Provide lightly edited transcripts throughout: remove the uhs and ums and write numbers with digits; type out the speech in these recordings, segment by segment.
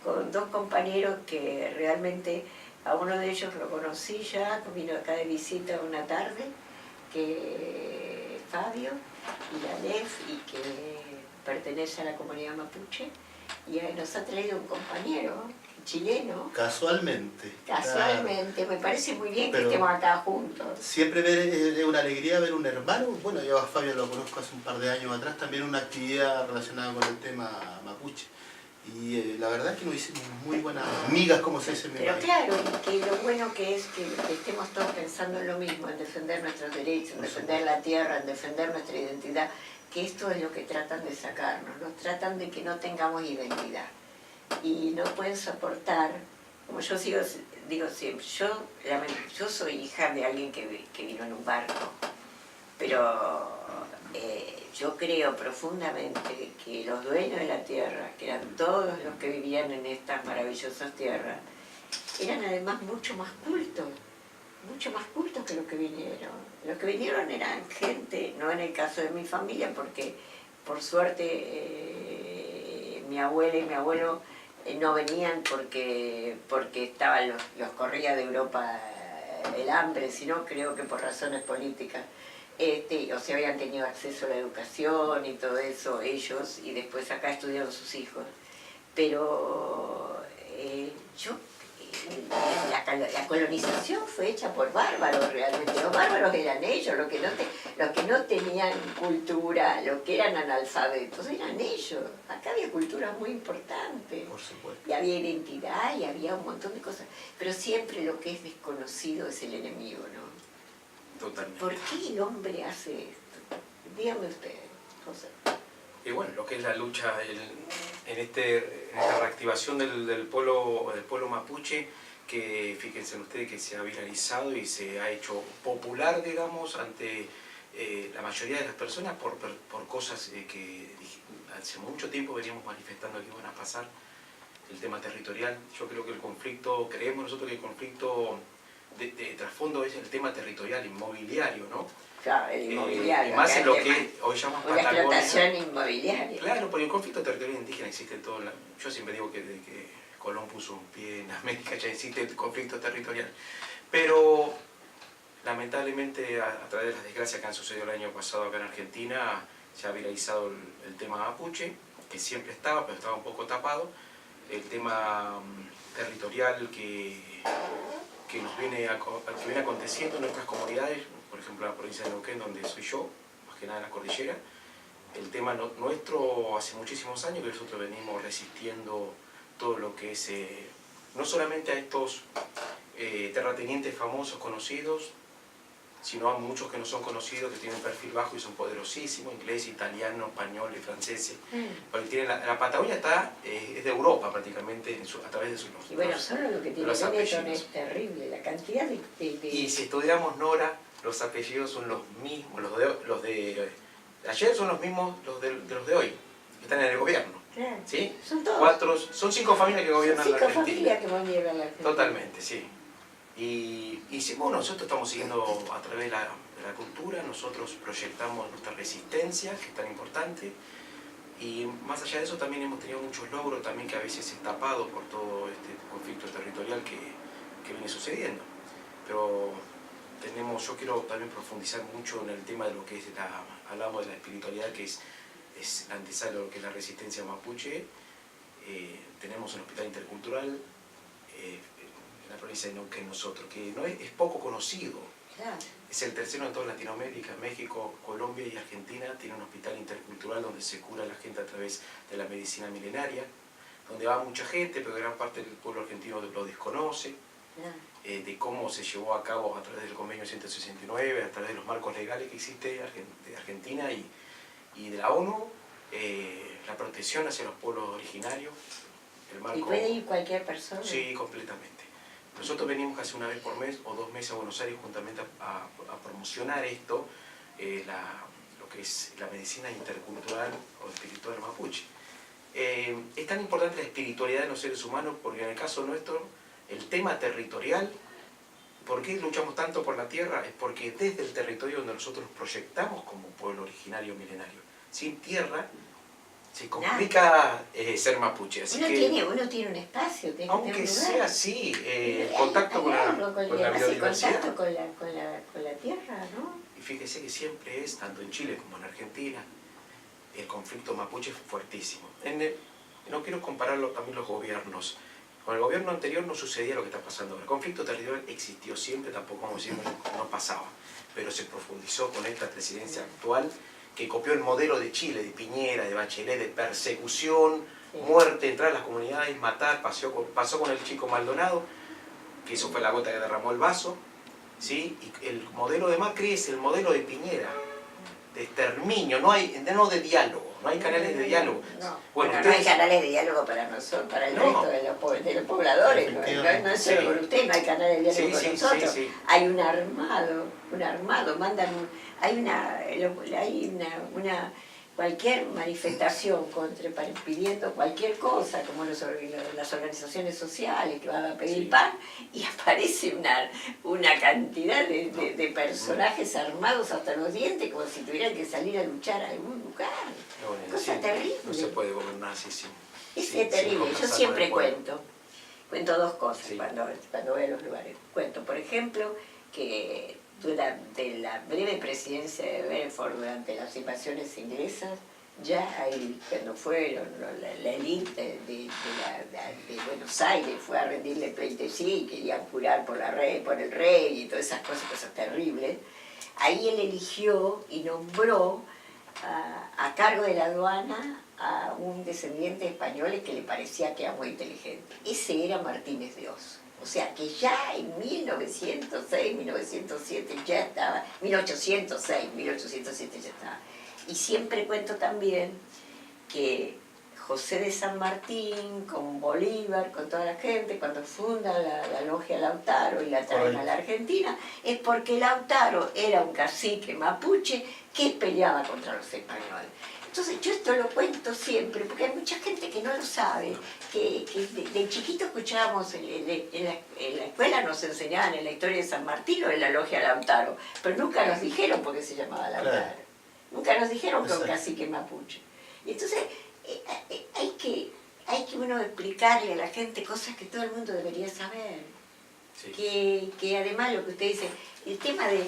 con dos compañeros que realmente a uno de ellos lo conocí ya, vino acá de visita una tarde, que es Fabio, y la Nef, y que pertenece a la comunidad mapuche, y nos ha traído un compañero chileno. Casualmente. Casualmente, claro. Me parece muy bien que Pero estemos acá juntos. Siempre es una alegría ver un hermano. Bueno, yo a Fabio lo conozco hace un par de años atrás, también una actividad relacionada con el tema mapuche. Y la verdad es que nos hicimos muy buenas amigas, como se dice en mi país. Pero claro, y que lo bueno que es que estemos todos pensando en lo mismo, en defender nuestros derechos, en defender la tierra, en defender nuestra identidad, que esto es lo que tratan de sacarnos, nos tratan de que no tengamos identidad. Y no pueden soportar, como yo digo siempre, yo soy hija de alguien que vino en un barco, pero yo creo profundamente que los dueños de la tierra, que eran todos los que vivían en estas maravillosas tierras, eran además mucho más cultos que los que vinieron. Los que vinieron eran gente, no en el caso de mi familia, porque por suerte mi abuela y mi abuelo no venían porque estaban los corría de Europa el hambre, sino creo que por razones políticas. O sea, habían tenido acceso a la educación y todo eso ellos, y después acá estudiaron sus hijos. Pero la colonización fue hecha por bárbaros realmente. Los bárbaros eran ellos, los que no tenían cultura, los que eran analfabetos, eran ellos. Acá había cultura muy importante. Por supuesto. Y había identidad y había un montón de cosas. Pero siempre lo que es desconocido es el enemigo, ¿no? Totalmente. ¿Por qué el hombre hace esto? Dígame usted, José. Y bueno, lo que es la lucha en esta reactivación del pueblo mapuche, que fíjense ustedes que se ha viralizado y se ha hecho popular, digamos, ante la mayoría de las personas por cosas que hace mucho tiempo veníamos manifestando que iban a pasar. El tema territorial, yo creo que el conflicto, creemos nosotros que el conflicto de trasfondo es el tema territorial, inmobiliario, ¿no? Claro, el inmobiliario. Y más en lo que hoy llamamos Patagonia. La explotación inmobiliaria. Claro, porque el conflicto territorial indígena existe en todo. Yo siempre digo que desde que Colón puso un pie en América ya existe el conflicto territorial. Pero lamentablemente a través de las desgracias que han sucedido el año pasado acá en Argentina, se ha viralizado el tema mapuche, que siempre estaba, pero estaba un poco tapado. El tema territorial que nos viene aconteciendo en nuestras comunidades, por ejemplo la provincia de Neuquén, donde soy yo, más que nada en la cordillera. El tema nuestro hace muchísimos años que nosotros venimos resistiendo todo lo que es, no solamente a estos terratenientes famosos, conocidos, sino a muchos que no son conocidos, que tienen perfil bajo y son poderosísimos, inglés, italiano, español y francés. Porque tienen la Patagonia es de Europa prácticamente a través de sus y bueno, solo lo que tiene Benetton es terrible, la cantidad de... Y si estudiamos, Nora, los apellidos son los mismos, los de ayer son los mismos de los de hoy, que están en el gobierno. Claro, ¿sí? Son todos. Son 5 familias que gobiernan la Argentina. 5 familias que gobiernan la Argentina. Totalmente, sí. Y sí, bueno, nosotros estamos siguiendo a través de la cultura, nosotros proyectamos nuestra resistencia, que es tan importante, y más allá de eso también hemos tenido muchos logros también que a veces es tapado por todo este conflicto territorial que viene sucediendo. Pero yo quiero también profundizar mucho en el tema de lo que es hablamos de la espiritualidad, que es la antesala de lo que es la resistencia mapuche. Tenemos un hospital intercultural, la provincia de Neuquén nosotros, que no es poco conocido. Claro. Es el tercero en toda Latinoamérica, México, Colombia y Argentina tiene un hospital intercultural donde se cura a la gente a través de la medicina milenaria, donde va mucha gente, pero gran parte del pueblo argentino lo desconoce, de cómo se llevó a cabo a través del convenio 169, a través de los marcos legales que existe de Argentina y de la ONU, la protección hacia los pueblos originarios. El marco, ¿y puede ir cualquier persona? Sí, completamente. Nosotros venimos casi una vez por mes o 2 meses a Buenos Aires juntamente a promocionar esto, lo que es la medicina intercultural o espiritual mapuche. Es tan importante la espiritualidad de los seres humanos porque en el caso nuestro, el tema territorial, ¿por qué luchamos tanto por la tierra? Es porque desde el territorio donde nosotros nos proyectamos como pueblo originario milenario, sin tierra, Se complica ser mapuche, así Uno que... tiene un espacio, tiene que Aunque tener un lugar. sea así, contacto con la biodiversidad. Contacto con la tierra, ¿no? Y fíjese que siempre es, tanto en Chile como en Argentina, el conflicto mapuche es fuertísimo. No quiero compararlo también los gobiernos. Con el gobierno anterior no sucedía lo que está pasando ahora. El conflicto territorial existió siempre, tampoco como decimos, no pasaba. Pero se profundizó con esta presidencia actual, que copió el modelo de Chile, de Piñera, de Bachelet, de persecución, muerte, entrar a las comunidades, matar. Pasó con el chico Maldonado, que eso fue la gota que derramó el vaso, ¿sí? Y el modelo de Macri es el modelo de Piñera, de exterminio, no de diálogo, no hay canales de diálogo. Bueno, no hay canales de diálogo para nosotros, para el resto de los pobladores, no es solo con usted, no hay canales de diálogo con nosotros. Hay un armado, cualquier manifestación pidiendo cualquier cosa, como las organizaciones sociales que van a pedir pan, y aparece una cantidad de personajes armados hasta los dientes, como si tuvieran que salir a luchar a algún lugar. Cosa terrible. No se puede gobernar así Es terrible. Yo siempre cuento dos cosas cuando voy a los lugares. Cuento, por ejemplo, que durante la breve presidencia de Belfort, durante las invasiones inglesas, ya ahí, cuando fueron la élite de Buenos Aires fue a rendirle pleitesía, querían jurar por el rey y todas esas cosas terribles, ahí él eligió y nombró a cargo de la aduana a un descendiente español que le parecía que era muy inteligente. Ese era Martínez de Oz. O sea que ya en 1906, 1907 ya estaba, 1806, 1807 ya estaba. Y siempre cuento también que José de San Martín, con Bolívar, con toda la gente, cuando fundan la logia Lautaro y la traen a la Argentina, es porque Lautaro era un cacique mapuche que peleaba contra los españoles. Entonces yo esto lo cuento siempre, porque hay mucha gente que no lo sabe, que de chiquito escuchábamos, en la escuela nos enseñaban en la historia de San Martín o en la logia Lautaro, pero nunca nos dijeron por qué se llamaba Lautaro. Claro. Nunca nos dijeron que era un cacique mapuche. Y entonces hay que uno explicarle a la gente cosas que todo el mundo debería saber. Sí. Que además lo que usted dice, el tema de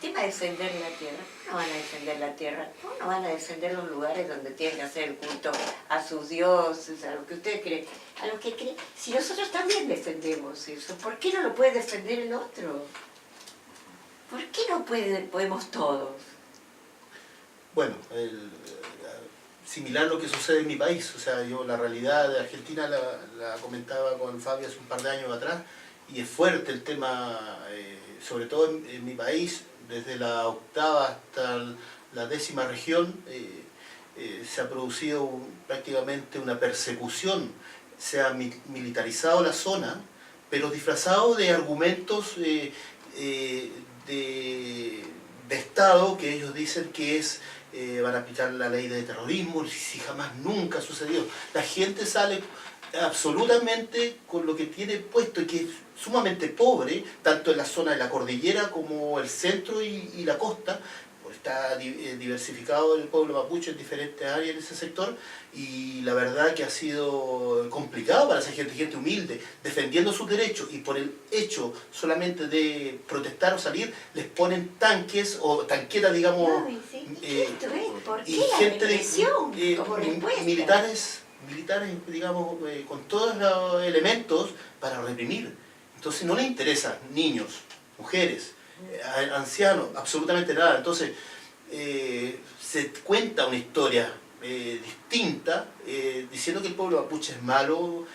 defender la tierra, no van a defender la tierra, no van a defender los lugares donde tienen que hacer el culto a sus dioses, a lo que usted cree, a lo que cree. Si nosotros también defendemos eso, ¿por qué no lo puede defender el otro? ¿Por qué no podemos todos? Bueno, similar a lo que sucede en mi país, o sea, yo la realidad de Argentina la comentaba con Fabio hace un par de años atrás, y es fuerte el tema, sobre todo en mi país, desde la octava hasta la 10ª región, se ha producido prácticamente una persecución, se ha militarizado la zona, pero disfrazado de argumentos de Estado, que ellos dicen que van a aplicar la ley de terrorismo, si jamás nunca ha sucedido. La gente sale absolutamente con lo que tiene puesto y que es sumamente pobre, tanto en la zona de la cordillera como el centro y la costa. Está diversificado el pueblo mapuche en diferentes áreas en ese sector, y la verdad que ha sido complicado para esa gente humilde, defendiendo sus derechos, y por el hecho solamente de protestar o salir, les ponen tanques o tanquetas, digamos, y gente militares, digamos, con todos los elementos para reprimir. Entonces no les interesa niños, mujeres, ancianos, absolutamente nada. Entonces se cuenta una historia distinta, diciendo que el pueblo mapuche es malo,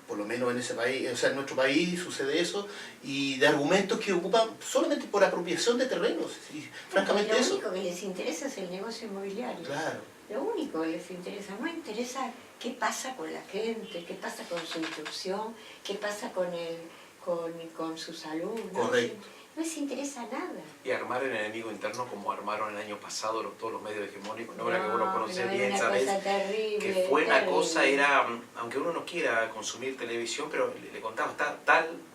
por lo menos en ese país, o sea, en nuestro país sucede eso, y de argumentos que ocupan solamente por apropiación de terrenos. Y, francamente, lo único que les interesa es el negocio inmobiliario. Claro. Lo único que les interesa, no interesa qué pasa con la gente, qué pasa con su instrucción, qué pasa con su salud. Correcto. No les interesa nada. Y armar el enemigo interno como armaron el año pasado todos los medios hegemónicos, no era que uno conoce bien, ¿sabes? Que fue una cosa, era, aunque uno no quiera consumir televisión, pero le contaba,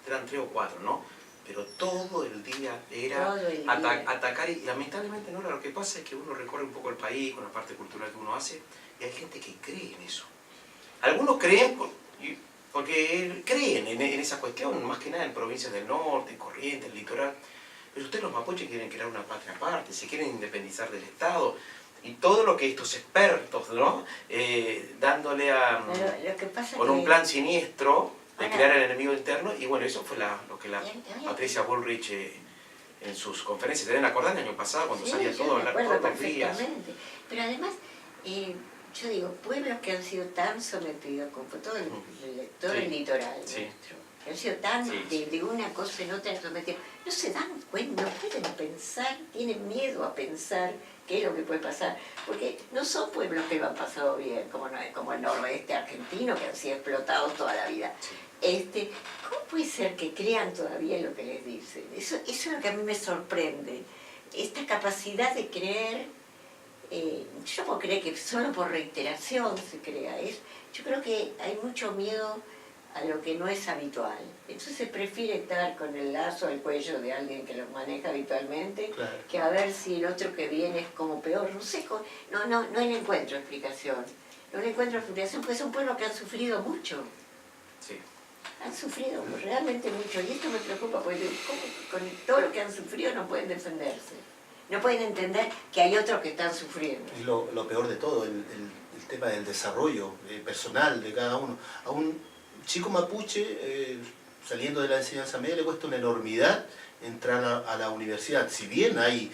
eran 3 o 4, ¿no? Pero todo el día era atacar, y lamentablemente no, lo que pasa es que uno recorre un poco el país con la parte cultural que uno hace, y hay gente que cree en eso. Algunos creen porque creen en esa cuestión, más que nada en provincias del norte, Corrientes, el litoral. Pero ustedes los mapuches quieren crear una patria aparte, se quieren independizar del Estado. Y todo lo que estos expertos, ¿no? Dándole a... Lo que pasa con un plan siniestro de ahora, crear el enemigo interno. Y bueno, eso fue lo que la Patricia Bullrich en sus conferencias, ¿se deben acordar el año pasado cuando salía todo a hablar todos los días? Perfectamente. Pero además, yo digo, pueblos que han sido tan sometidos, como todo el litoral nuestro, que han sido tan de una cosa en otra sometidos, no se dan cuenta, no pueden pensar, tienen miedo a pensar qué es lo que puede pasar, porque no son pueblos que lo han pasado bien, como el noroeste argentino, que han sido explotados toda la vida. ¿Cómo puede ser que crean todavía en lo que les dicen? Eso es lo que a mí me sorprende, esta capacidad de creer. Yo no puedo creer que solo por reiteración se crea. Yo creo que hay mucho miedo a lo que no es habitual. Entonces se prefiere estar con el lazo al cuello de alguien que lo maneja habitualmente, claro, que a ver si el otro que viene es como peor. No sé, no le encuentro explicación. No le encuentro explicación porque son pueblos que han sufrido mucho. Sí. Han sufrido realmente mucho. Y esto me preocupa porque con todo lo que han sufrido no pueden defenderse. No pueden entender que hay otros que están sufriendo. Y lo peor de todo, el tema del desarrollo personal de cada uno. A un chico mapuche, saliendo de la enseñanza media, le cuesta una enormidad entrar a la universidad. Si bien hay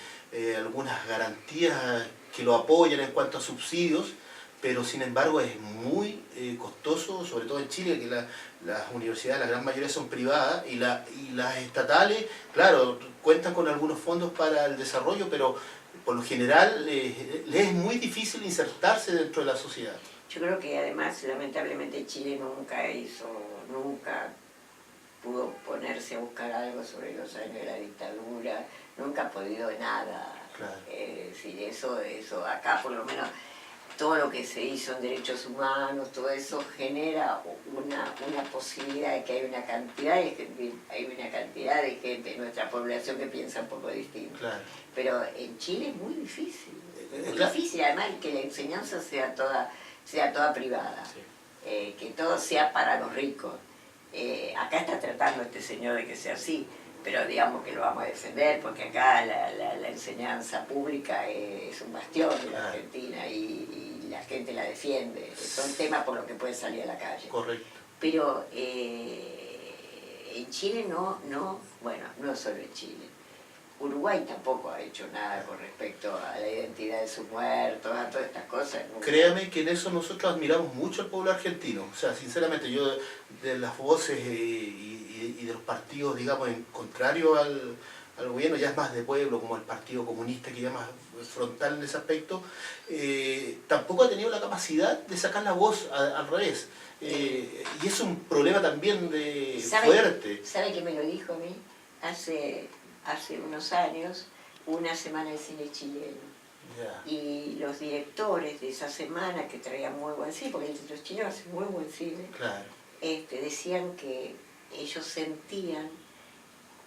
algunas garantías que lo apoyan en cuanto a subsidios, pero sin embargo es muy costoso, sobre todo en Chile, que las universidades, la gran mayoría son privadas, y las estatales, claro, cuentan con algunos fondos para el desarrollo, pero por lo general les es muy difícil insertarse dentro de la sociedad. Yo creo que además, lamentablemente, Chile nunca pudo ponerse a buscar algo sobre los años de la dictadura, nunca ha podido nada. Claro. Eso acá por lo menos, todo lo que se hizo en derechos humanos, todo eso genera una posibilidad de que hay una cantidad de gente en nuestra población que piensa un poco distinto. Claro. Pero en Chile es muy difícil, difícil además que la enseñanza sea toda privada, sí, que todo sea para los ricos. Acá está tratando este señor de que sea así, pero digamos que lo vamos a defender porque acá la enseñanza pública es un bastión de la Argentina y la gente la defiende. Son temas por los que puede salir a la calle. Correcto. Pero en Chile no solo en Chile. Uruguay tampoco ha hecho nada con respecto a la identidad de sus muertos, a todas estas cosas. Créame que en eso nosotros admiramos mucho al pueblo argentino. O sea, sinceramente, yo de las voces y de los partidos, digamos, en contrario al gobierno, ya es más de pueblo, como el Partido Comunista, que ya es más frontal en ese aspecto, tampoco ha tenido la capacidad de sacar la voz al revés. Y es un problema también fuerte. ¿Sabe que me lo dijo a mí? Hace unos años, una semana de cine chileno. Yeah. Y los directores de esa semana, que traían muy buen cine, porque los chilenos hacen muy buen cine, claro, decían que ellos sentían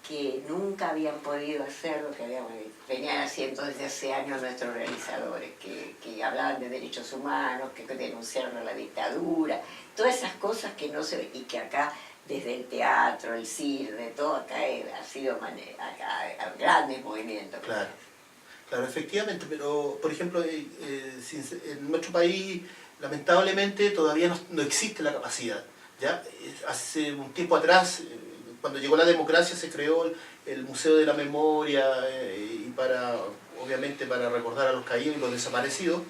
que nunca habían podido hacer lo que venían haciendo desde hace años nuestros realizadores, que hablaban de derechos humanos, que denunciaron a la dictadura, todas esas cosas que no se ven, y que acá desde el teatro, el cine, todo acá ha sido grandes movimientos. Claro, claro, efectivamente, pero por ejemplo, en nuestro país lamentablemente todavía no existe la capacidad. ¿Ya? Hace un tiempo atrás, cuando llegó la democracia, se creó el Museo de la Memoria, y obviamente para recordar a los caídos y los desaparecidos,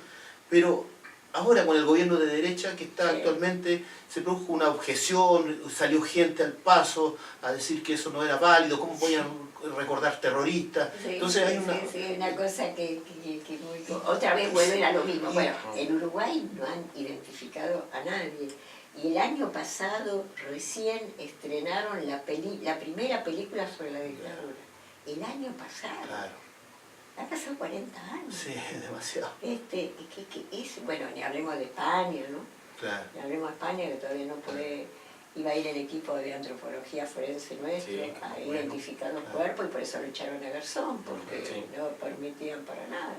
pero ahora con el gobierno de derecha que está actualmente, se produjo una objeción, salió gente al paso a decir que eso no era válido, cómo podían recordar terroristas. Sí, entonces hay una cosa que otra vez vuelve a lo mismo. Bueno, en Uruguay no han identificado a nadie. Y el año pasado recién estrenaron la primera película sobre la dictadura. El año pasado. Claro. Han pasado 40 años. Sí, demasiado. Bueno, ni hablemos de España, ¿no? Claro. Ni hablemos de España, que todavía no puede. Iba a ir el equipo de antropología forense nuestro a identificar los cuerpos, y por eso lo echaron a Garzón, porque no permitían para nada.